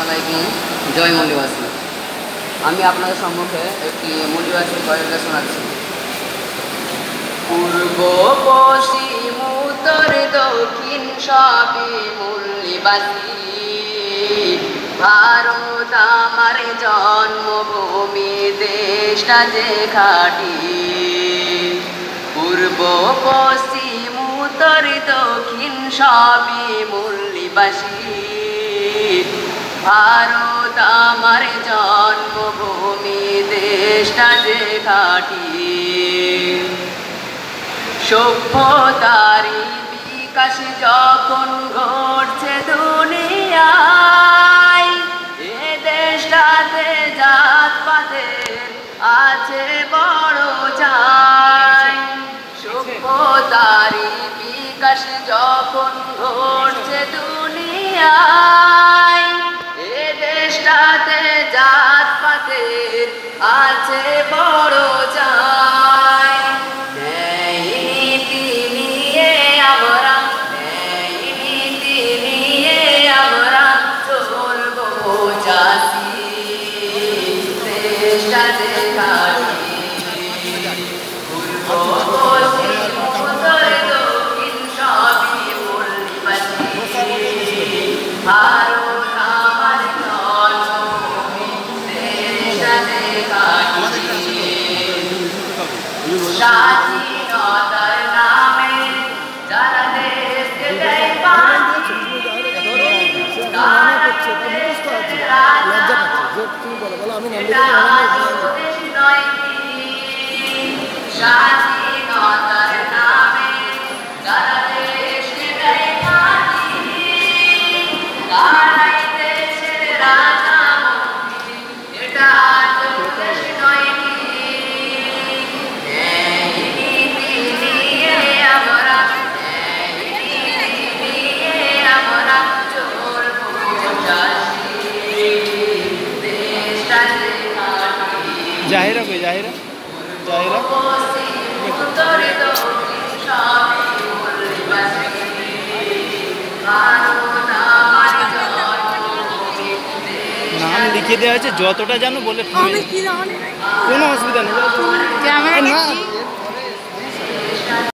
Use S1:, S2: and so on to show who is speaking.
S1: আলাইকুম। জয় মল্লিবাসী। আমি আপনাদের সম্মুখে একটি মল্লিবাসী গজলটা শোনাচ্ছি। পূর্ব পশ্চিম উত্তর দক্ষিণ সবই মল্লিবাসী, ভারত আমার জন্মভূমি, দেশটা যে খাঁটি। পূর্ব পশ্চিম উত্তর দক্ষিণ সবই মল্লিবাসী, ভারত আমার জন্মভূমি, দেশটা যে খাঁটি। সভ্যতারি বিকাশ যখন ঘটছে দুনিয়ায়, এ দেশটাতে জাতপাতের আছে বড় চাই। সভ্যতারি বিকাশ যখন ঘটছে দুনিয়ায়, এ দেশটাতে জাতপাতের আছে বড় চাই। স্বাধীনতার নামে যারা দেশকে দেয় পাখি, দেশ নয় কি? স্বাধীনতার নামে যারা দেশকে দেয় পাখি, তারাই দেশের রাজা মন্ত্রী, এটা দেশ নয় কি?
S2: জাহিরা কই? জাহিরা জাহিরা নাম লিখে দেওয়া হয়েছে, যতটা জানো বলে কোনো অসুবিধা নেই।